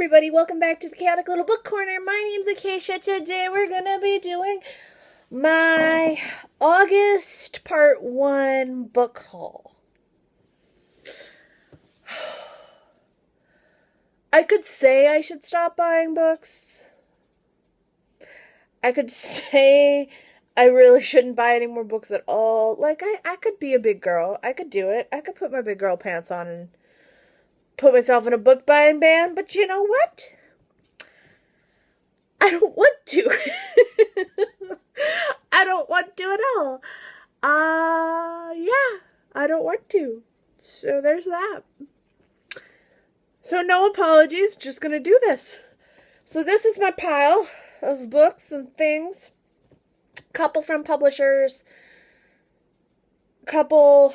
everybody, welcome back to the Chaotic Little Book Corner. My name's Acacia. Today we're gonna be doing my August Part 1 book haul. I could say I should stop buying books. I could say I really shouldn't buy any more books at all. Like, I could be a big girl. I could do it. I could put my big girl pants on and put myself in a book buying band, but you know what? I don't want to. I don't want to at all. Yeah, I don't want to. So there's that. So no apologies, just gonna do this. So this is my pile of books and things. Couple from publishers. Couple...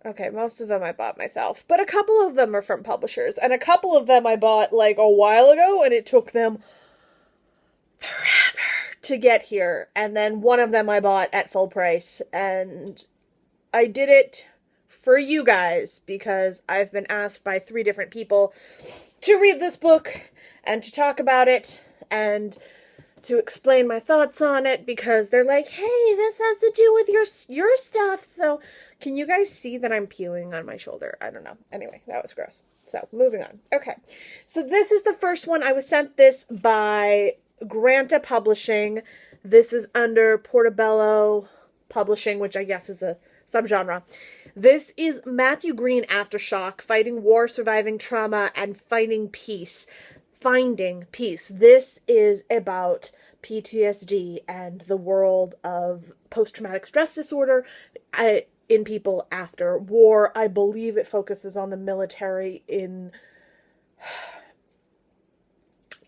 Okay, most of them I bought myself, but a couple of them are from publishers, and a couple of them I bought like a while ago, and it took them forever to get here, and then one of them I bought at full price, and I did it for you guys, because I've been asked by 3 different people to read this book, and to talk about it, and to explain my thoughts on it, because they're like, hey, this has to do with your stuff, so... Can you guys see that I'm peeling on my shoulder? I don't know. Anyway, that was gross. So, moving on. Okay. So, this is the first one. I was sent this by Granta Publishing. This is under Portobello Publishing, which I guess is a subgenre. This is Matthew Green Aftershock, Fighting War, Surviving Trauma, and Finding Peace. Finding Peace. This is about PTSD and the world of post-traumatic stress disorder in people after war. I believe it focuses on the military in...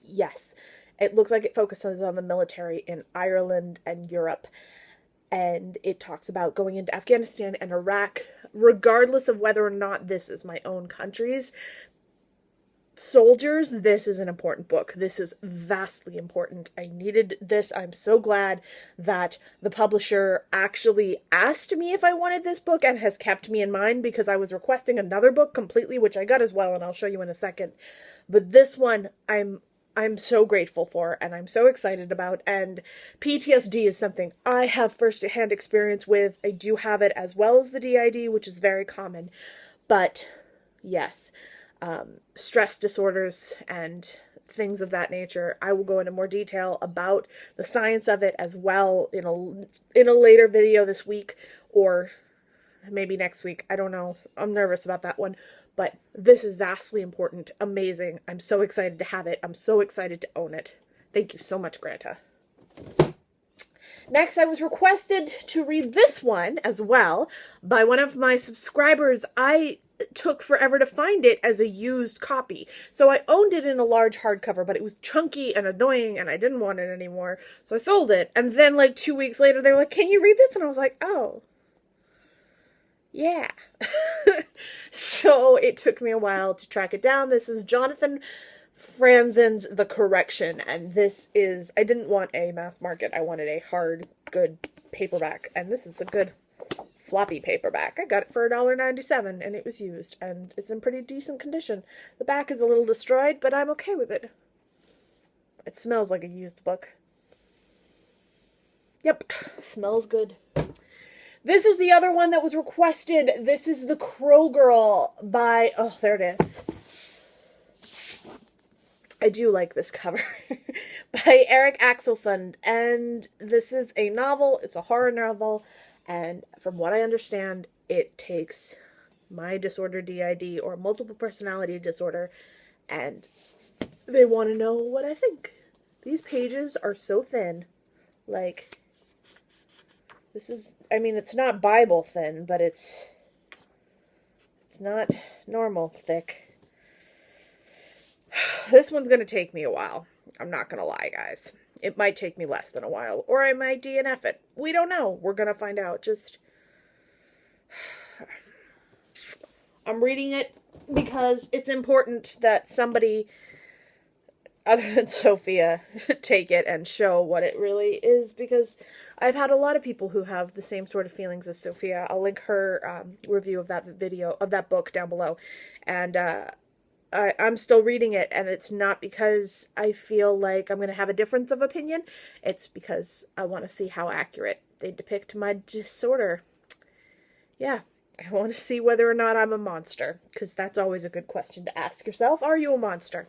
Yes. It looks like it focuses on the military in Ireland and Europe. And it talks about going into Afghanistan and Iraq, regardless of whether or not this is my own country's soldiers. This is an important book. This is vastly important. I needed this. I'm so glad that the publisher actually asked me if I wanted this book and has kept me in mind, because I was requesting another book completely, which I got as well, and I'll show you in a second. But this one I'm so grateful for, and I'm so excited about, and PTSD is something I have first-hand experience with. I do have it as well as the DID, which is very common. But yes, stress disorders and things of that nature. I will go into more detail about the science of it as well in a later video this week, or maybe next week. I don't know. I'm nervous about that one. But this is vastly important. Amazing. I'm so excited to have it. I'm so excited to own it. Thank you so much, Granta. Next, I was requested to read this one as well by one of my subscribers. I took forever to find it as a used copy. So I owned it in a large hardcover, but it was chunky and annoying and I didn't want it anymore. So I sold it. And then like 2 weeks later, they were like, can you read this? And I was like, oh, yeah. So it took me a while to track it down. This is Jonathan Franzen's The Correction. And this is, I didn't want a mass market. I wanted a hard, good paperback. And this is a good floppy paperback. I got it for $1.97 and it was used, and it's in pretty decent condition. The back is a little destroyed, but I'm okay with it. It smells like a used book. Yep, smells good. This is the other one that was requested. This is The Crow Girl by, oh, there it is. I do like this cover. By Eric Axelsson, and this is a novel. It's a horror novel. And from what I understand, it takes my disorder, DID, or multiple personality disorder, and they want to know what I think. These pages are so thin. Like, this is, I mean, it's not Bible thin, but it's not normal thick. This one's going to take me a while. I'm not going to lie, guys. It might take me less than a while, or I might DNF it. We don't know. We're going to find out. I'm reading it because it's important that somebody other than Sophia take it and show what it really is, because I've had a lot of people who have the same sort of feelings as Sophia. I'll link her review of that video, of that book, down below. And I'm still reading it, and it's not because I feel like I'm going to have a difference of opinion. It's because I want to see how accurate they depict my disorder. Yeah, I want to see whether or not I'm a monster, because that's always a good question to ask yourself. Are you a monster?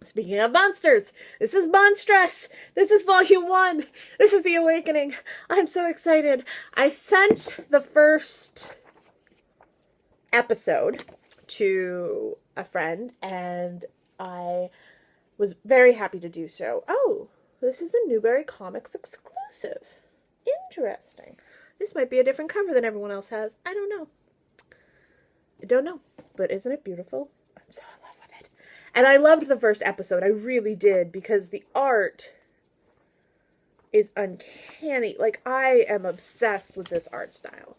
Speaking of monsters, this is Monstress. This is Volume 1. This is The Awakening. I'm so excited. I sent the first episode to a friend, and I was very happy to do so. Oh, this is a Newberry Comics exclusive. Interesting. This might be a different cover than everyone else has. I don't know. But isn't it beautiful? I'm so in love with it. And I loved the first episode. I really did, because the art is uncanny. Like, I am obsessed with this art style.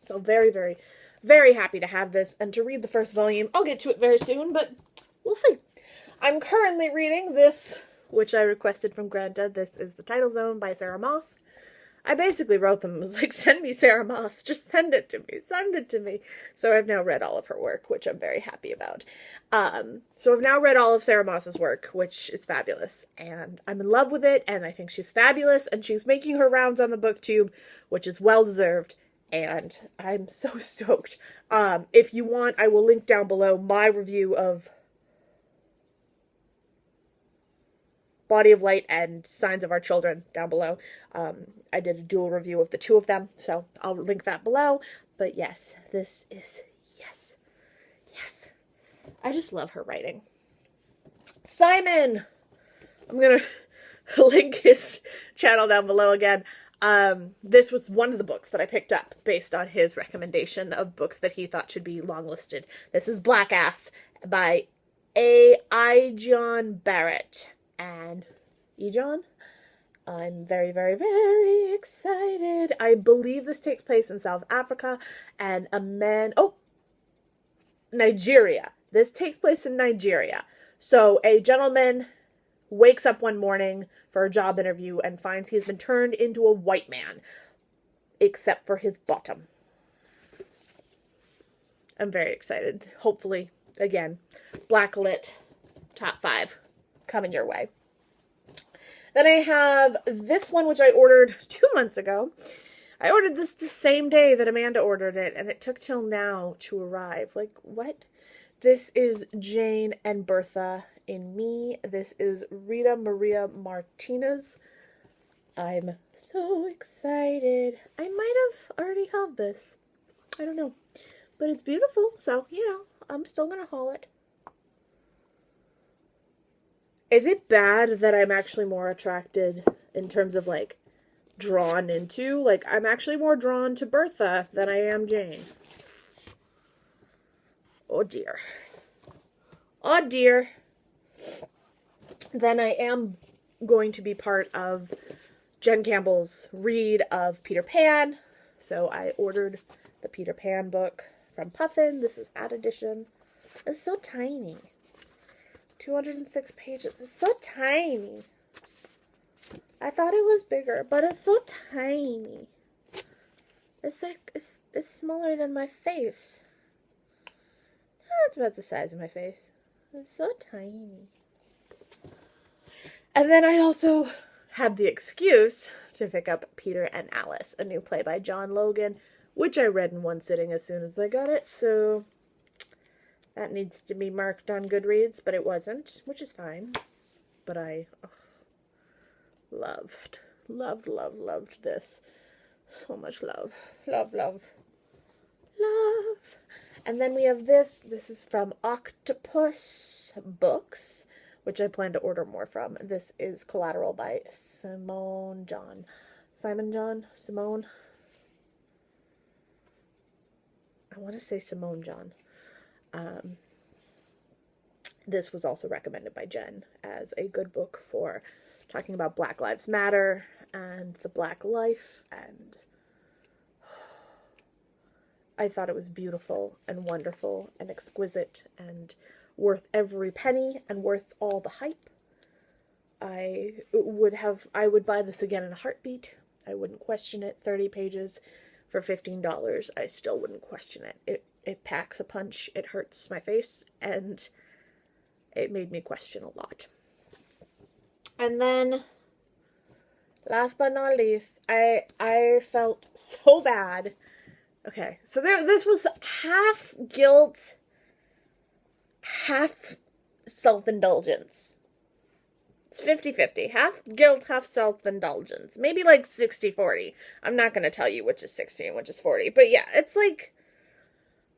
So very, very, very happy to have this and to read the first volume. I'll get to it very soon, but we'll see. I'm currently reading this, which I requested from Granta. This is The Title Zone by Sarah Moss. I basically wrote them and was like, send me Sarah Moss. Just send it to me. Send it to me. So I've now read all of her work, which I'm very happy about. So I've now read all of Sarah Moss's work, which is fabulous. And I'm in love with it, and I think she's fabulous. And she's making her rounds on the BookTube, which is well-deserved. And I'm so stoked. If you want, I will link down below my review of Body of Light and Signs of Our Children down below. I did a dual review of the two of them, so I'll link that below. But yes, this is, yes. I just love her writing. Simon! I'm going to link his channel down below again. This was one of the books that I picked up based on his recommendation of books that he thought should be longlisted. This is Black Ass by Eyre Barrett. And Ejon, I'm very, very, very excited. I believe this takes place in South Africa, and Nigeria. This takes place in Nigeria. So a gentleman wakes up one morning for a job interview and finds he's been turned into a white man, except for his bottom. I'm very excited. Hopefully, again, Blacklit top 5 coming your way. Then I have this one, which I ordered 2 months ago. I ordered this the same day that Amanda ordered it, and it took till now to arrive. Like, what? This is Jane and Bertha in Me. This is Rita Maria Martinez. I'm so excited. I might have already held this. I don't know. But it's beautiful, so, I'm still going to haul it. Is it bad that I'm actually more attracted in terms of, like, drawn into? Like, I'm actually more drawn to Bertha than I am Jane. Oh, dear. Oh, dear. Then I am going to be part of Jen Campbell's read of Peter Pan. So I ordered the Peter Pan book from Puffin. This is Ad Edition. It's so tiny. 206 pages. It's so tiny. I thought it was bigger, but it's so tiny. It's like, it's smaller than my face. It's about the size of my face. It's so tiny. And then I also had the excuse to pick up Peter and Alice, a new play by John Logan, which I read in one sitting as soon as I got it, so that needs to be marked on Goodreads, but it wasn't, which is fine. But I loved this. So much love. Love. And then we have this. This is from Octopus Books, which I plan to order more from. This is Collateral by Simone. I want to say Simone John. This was also recommended by Jen as a good book for talking about Black Lives Matter and the Black life, and I thought it was beautiful and wonderful and exquisite and worth every penny and worth all the hype. I would buy this again in a heartbeat. I wouldn't question it. 30 pages for $15. I still wouldn't question it. it packs a punch, it hurts my face, and it made me question a lot. And then, last but not least, I felt so bad. Okay, so this was half guilt, half self-indulgence. It's 50-50. Half guilt, half self-indulgence. Maybe like 60-40. I'm not going to tell you which is 60 and which is 40. But yeah, it's like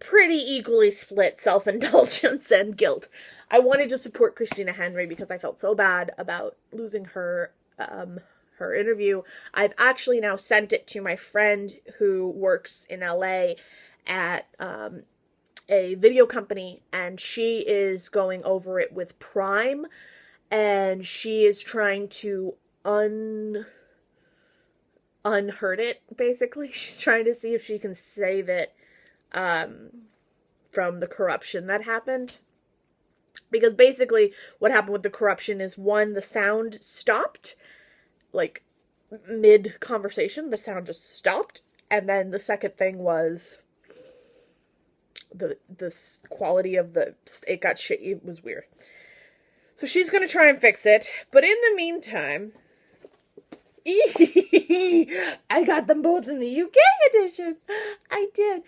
pretty equally split self-indulgence and guilt. I wanted to support Christina Henry because I felt so bad about losing her her interview. I've actually now sent it to my friend who works in LA at a video company, and she is going over it with Prime, and she is trying to unhurt it, basically. She's trying to see if she can save it from the corruption that happened. Because basically what happened with the corruption is, one, the sound stopped, like mid-conversation, the sound just stopped. And then the second thing was the quality of it got shitty. It was weird. So she's going to try and fix it. But in the meantime, I got them both in the UK edition. I did.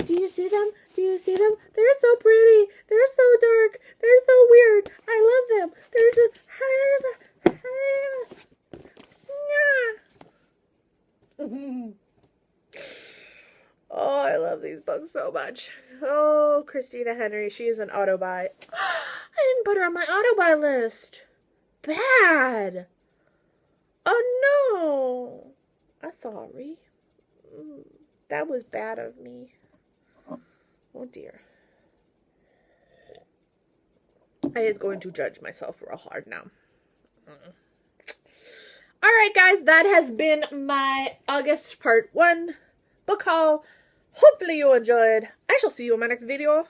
Do you see them? They're so pretty. They're so dark. They're so weird. I love them. There's a... Oh, I love these books so much. Oh, Christina Henry. She is an auto-buy. I didn't put her on my auto-buy list. Bad. Oh, no. I'm sorry. That was bad of me. Oh, dear. I is going to judge myself real hard now. Alright, guys. That has been my August part 1 book haul. Hopefully you enjoyed. I shall see you in my next video.